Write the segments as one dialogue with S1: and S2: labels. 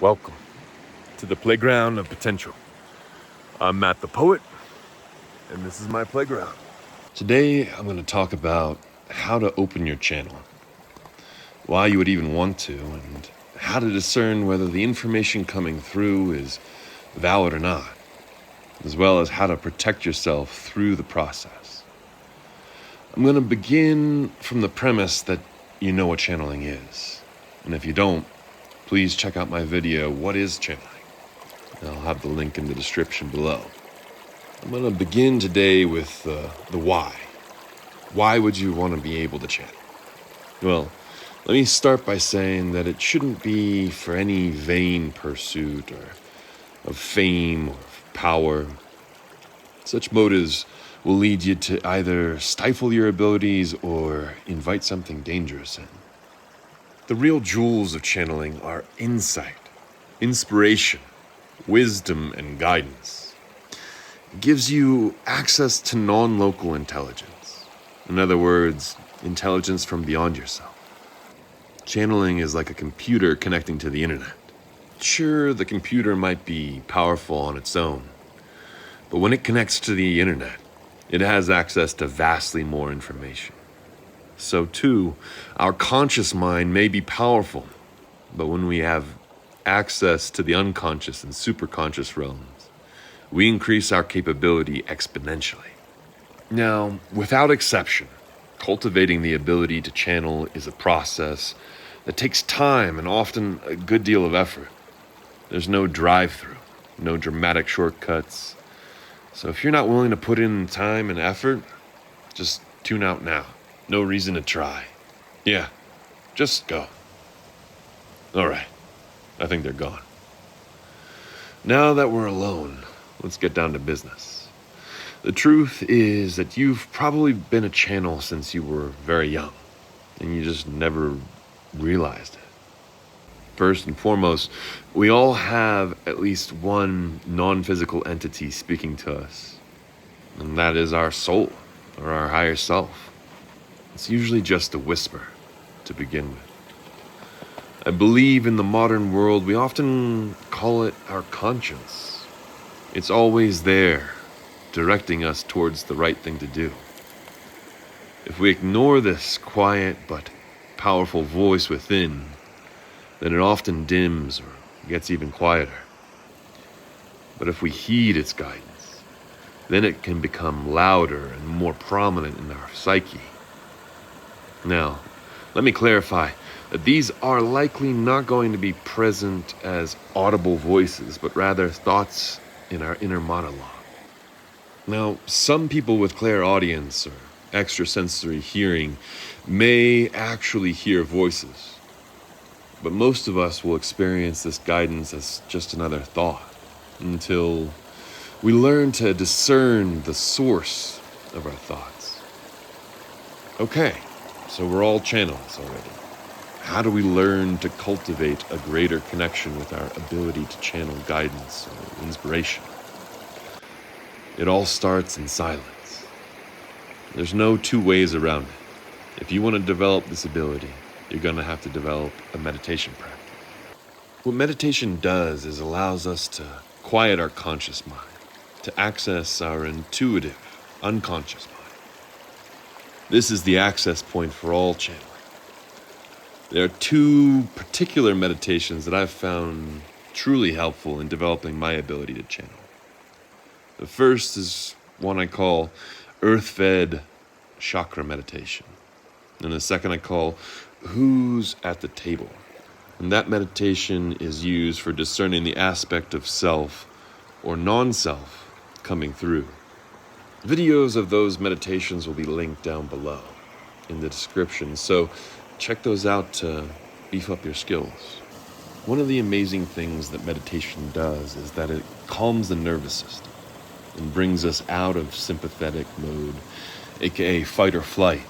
S1: Welcome to the playground of potential. I'm Matt the Poet, and this is my playground. Today, I'm going to talk about how to open your channel, why you would even want to, and how to discern whether the information coming through is valid or not, as well as how to protect yourself through the process. I'm going to begin from the premise that you know what channeling is, and if you don't, please check out my video, What is Channeling? I'll have the link in the description below. I'm going to begin today with the why. Why would you want to be able to channel? Well, let me start by saying that it shouldn't be for any vain pursuit or of fame or of power. Such motives will lead you to either stifle your abilities or invite something dangerous in. The real jewels of channeling are insight, inspiration, wisdom, and guidance. It gives you access to non-local intelligence. In other words, intelligence from beyond yourself. Channeling is like a computer connecting to the internet. Sure, the computer might be powerful on its own, but when it connects to the internet, it has access to vastly more information. So too, our conscious mind may be powerful, but when we have access to the unconscious and superconscious realms, we increase our capability exponentially. Now, without exception, cultivating the ability to channel is a process that takes time and often a good deal of effort. There's no drive-through, no dramatic shortcuts. So if you're not willing to put in time and effort, just tune out now. No reason to try. Yeah, just go. All right, I think they're gone. Now that we're alone, let's get down to business. The truth is that you've probably been a channel since you were very young, and you just never realized it. First and foremost, we all have at least one non-physical entity speaking to us, and that is our soul, or our higher self. It's usually just a whisper to begin with. I believe in the modern world, we often call it our conscience. It's always there, directing us towards the right thing to do. If we ignore this quiet but powerful voice within, then it often dims or gets even quieter. But if we heed its guidance, then it can become louder and more prominent in our psyche. Now, let me clarify that these are likely not going to be present as audible voices, but rather thoughts in our inner monologue. Now, some people with clairaudience or extrasensory hearing may actually hear voices, but most of us will experience this guidance as just another thought until we learn to discern the source of our thoughts. Okay. So we're all channels already. How do we learn to cultivate a greater connection with our ability to channel guidance or inspiration? It all starts in silence. There's no two ways around it. If you want to develop this ability, you're going to have to develop a meditation practice. What meditation does is allows us to quiet our conscious mind, to access our intuitive, unconscious mind. This is the access point for all channeling. There are two particular meditations that I've found truly helpful in developing my ability to channel. The first is one I call earth-fed chakra meditation. And the second I call who's at the table. And that meditation is used for discerning the aspect of self or non-self coming through. Videos of those meditations will be linked down below in the description, so check those out to beef up your skills. One of the amazing things that meditation does is that it calms the nervous system and brings us out of sympathetic mode, aka fight or flight,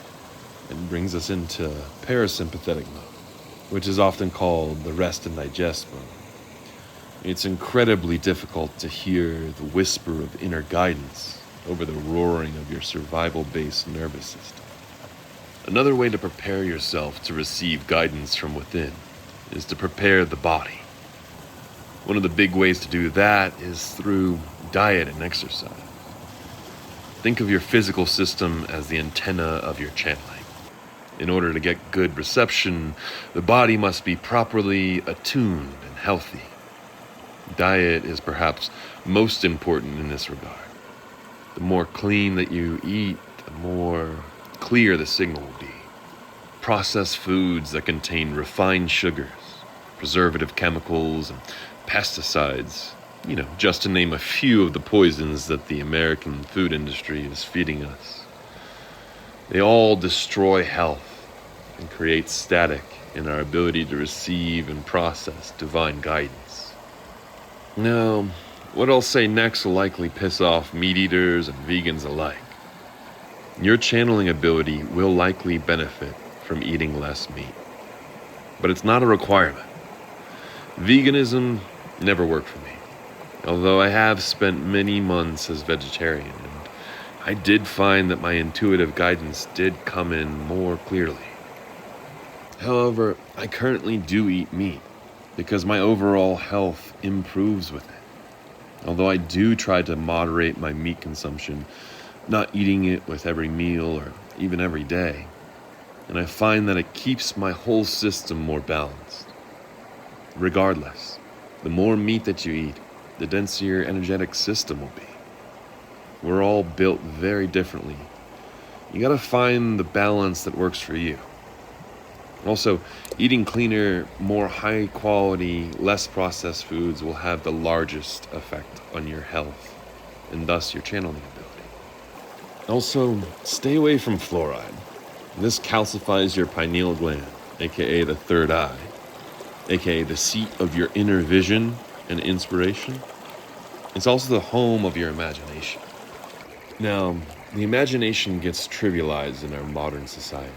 S1: and brings us into parasympathetic mode, which is often called the rest and digest mode. It's incredibly difficult to hear the whisper of inner guidance over the roaring of your survival-based nervous system. Another way to prepare yourself to receive guidance from within is to prepare the body. One of the big ways to do that is through diet and exercise. Think of your physical system as the antenna of your channeling. In order to get good reception, the body must be properly attuned and healthy. Diet is perhaps most important in this regard. The more clean that you eat, the more clear the signal will be. Processed foods that contain refined sugars, preservative chemicals, and pesticides, just to name a few of the poisons that the American food industry is feeding us. They all destroy health and create static in our ability to receive and process divine guidance. Now, what I'll say next will likely piss off meat eaters and vegans alike. Your channeling ability will likely benefit from eating less meat, but it's not a requirement. Veganism never worked for me, although I have spent many months as vegetarian, and I did find that my intuitive guidance did come in more clearly. However, I currently do eat meat because my overall health improves with it. Although I do try to moderate my meat consumption, not eating it with every meal or even every day, and I find that it keeps my whole system more balanced. Regardless, the more meat that you eat, the denser your energetic system will be. We're all built very differently. You gotta find the balance that works for you. Also, eating cleaner, more high quality, less processed foods will have the largest effect on your health and thus your channeling ability. Also, stay away from fluoride. This calcifies your pineal gland, aka the third eye, aka the seat of your inner vision and inspiration. It's also the home of your imagination. Now, the imagination gets trivialized in our modern society.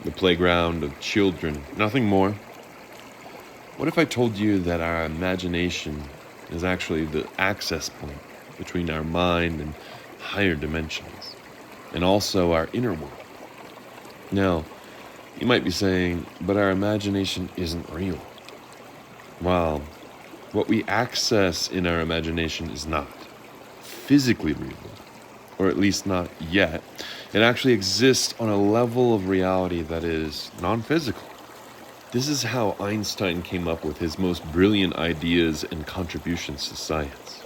S1: The playground of children, nothing more. What if I told you that our imagination is actually the access point between our mind and higher dimensions, and also our inner world? Now, you might be saying, but our imagination isn't real. Well, what we access in our imagination is not physically real, or at least not yet. It actually exists on a level of reality that is non-physical. This is how Einstein came up with his most brilliant ideas and contributions to science.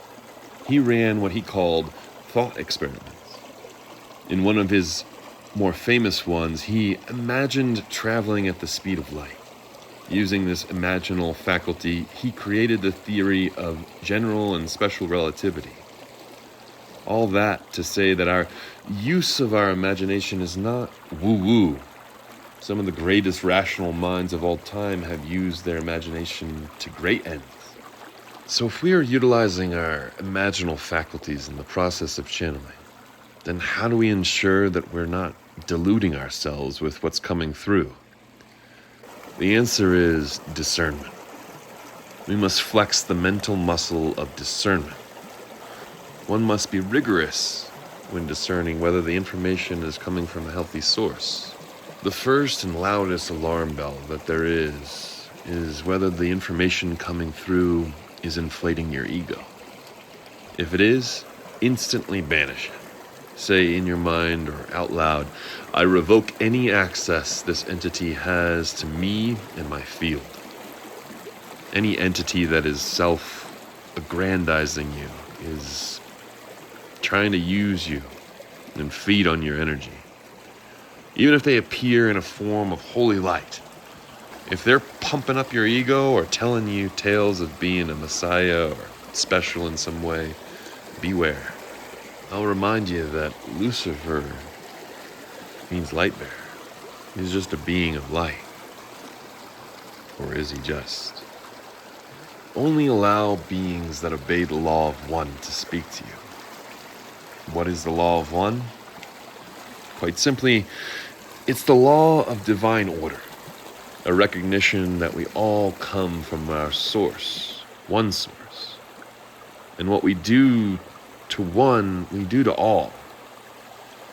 S1: He ran what he called thought experiments. In one of his more famous ones, he imagined traveling at the speed of light. Using this imaginal faculty, he created the theory of general and special relativity. All that to say that our use of our imagination is not woo-woo. Some of the greatest rational minds of all time have used their imagination to great ends. So if we are utilizing our imaginal faculties in the process of channeling, then how do we ensure that we're not deluding ourselves with what's coming through? The answer is discernment. We must flex the mental muscle of discernment. One must be rigorous when discerning whether the information is coming from a healthy source. The first and loudest alarm bell that there is whether the information coming through is inflating your ego. If it is, instantly banish it. Say in your mind or out loud, I revoke any access this entity has to me and my field. Any entity that is self-aggrandizing you is trying to use you and feed on your energy. Even if they appear in a form of holy light, if they're pumping up your ego or telling you tales of being a messiah or special in some way, beware. I'll remind you that Lucifer means light bearer. He's just a being of light. Or is he just? Only allow beings that obey the law of one to speak to you. What is the law of one? Quite simply, it's the law of divine order, a recognition that we all come from our source, one source. And what we do to one, we do to all.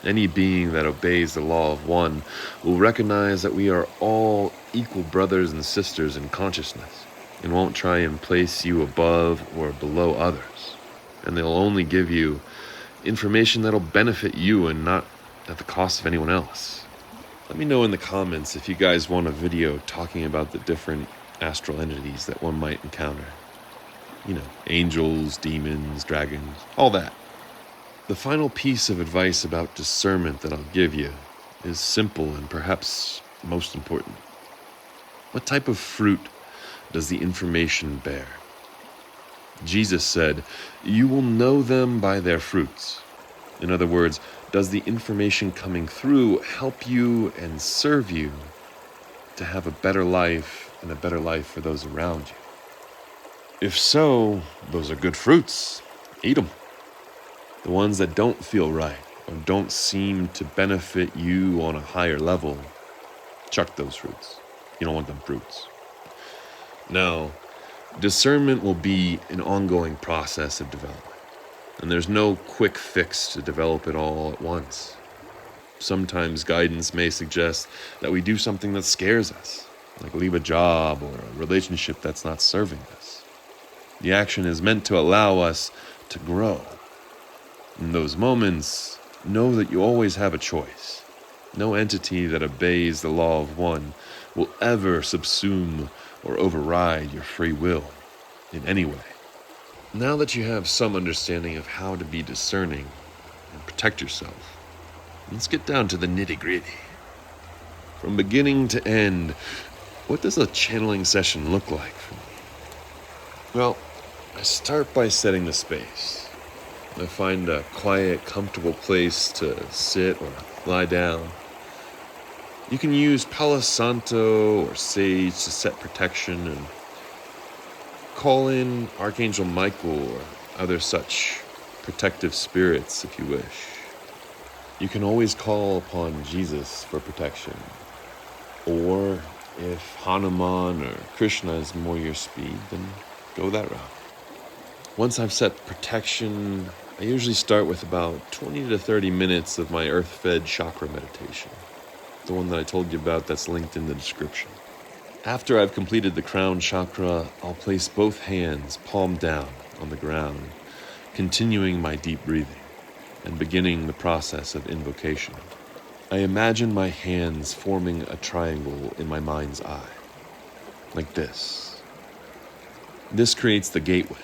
S1: Any being that obeys the law of one will recognize that we are all equal brothers and sisters in consciousness. and won't try and place you above or below others. And they'll only give you information that'll benefit you and not at the cost of anyone else. Let me know in the comments if you guys want a video talking about the different astral entities that one might encounter. Angels, demons, dragons, all that. The final piece of advice about discernment that I'll give you is simple and perhaps most important. What type of fruit does the information bear? Jesus said, "You will know them by their fruits." In other words, does the information coming through help you and serve you to have a better life and a better life for those around you? If so, those are good fruits. Eat them. The ones that don't feel right or don't seem to benefit you on a higher level, chuck those fruits. You don't want them fruits. Now, discernment will be an ongoing process of development, and there's no quick fix to develop it all at once. Sometimes guidance may suggest that we do something that scares us, like leave a job or a relationship that's not serving us. The action is meant to allow us to grow. In those moments, know that you always have a choice. No entity that obeys the law of one will ever subsume or override your free will in any way. Now that you have some understanding of how to be discerning and protect yourself, let's get down to the nitty-gritty. From beginning to end, what does a channeling session look like for me? Well, I start by setting the space. I find a quiet, comfortable place to sit or lie down. You can use Palo Santo or sage to set protection and call in Archangel Michael or other such protective spirits if you wish. You can always call upon Jesus for protection. Or if Hanuman or Krishna is more your speed, then go that route. Once I've set protection, I usually start with about 20 to 30 minutes of my earth-fed chakra meditation. The one that I told you about that's linked in the description. After I've completed the crown chakra, I'll place both hands palm down on the ground, continuing my deep breathing and beginning the process of invocation. I imagine my hands forming a triangle in my mind's eye, like this. This creates the gateway.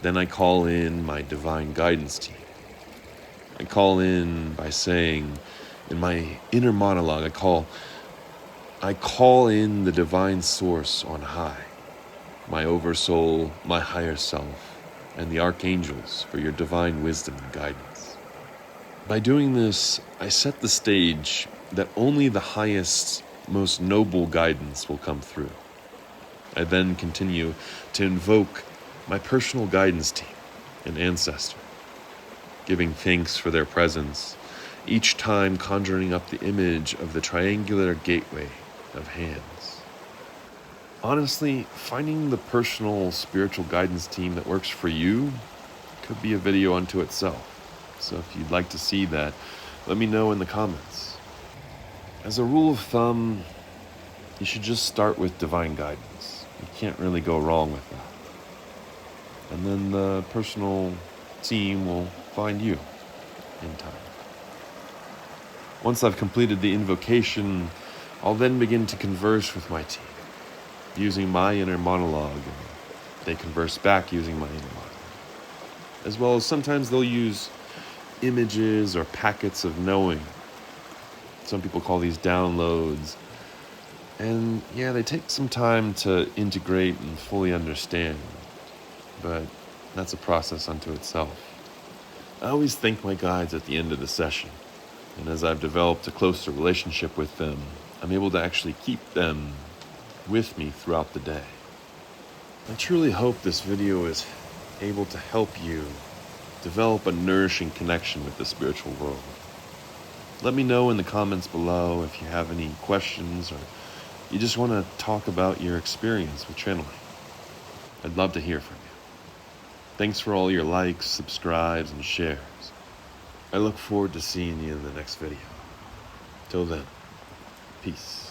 S1: Then I call in my divine guidance team. I call in by saying, in my inner monologue, I call in the divine source on high, my oversoul, my higher self, and the archangels for your divine wisdom and guidance. By doing this, I set the stage that only the highest, most noble guidance will come through. I then continue to invoke my personal guidance team and ancestor, giving thanks for their presence, each time conjuring up the image of the triangular gateway of hands. Honestly, finding the personal spiritual guidance team that works for you could be a video unto itself. So if you'd like to see that, let me know in the comments. As a rule of thumb, you should just start with divine guidance. You can't really go wrong with that. And then the personal team will find you in time. Once I've completed the invocation, I'll then begin to converse with my team, using my inner monologue, and they converse back using my inner monologue. As well as sometimes they'll use images or packets of knowing. Some people call these downloads. And yeah, they take some time to integrate and fully understand. But that's a process unto itself. I always thank my guides at the end of the session, and as I've developed a closer relationship with them, I'm able to actually keep them with me throughout the day. I truly hope this video is able to help you develop a nourishing connection with the spiritual world. Let me know in the comments below if you have any questions or you just want to talk about your experience with channeling. I'd love to hear from you. Thanks for all your likes, subscribes, and shares. I look forward to seeing you in the next video. Till then, peace.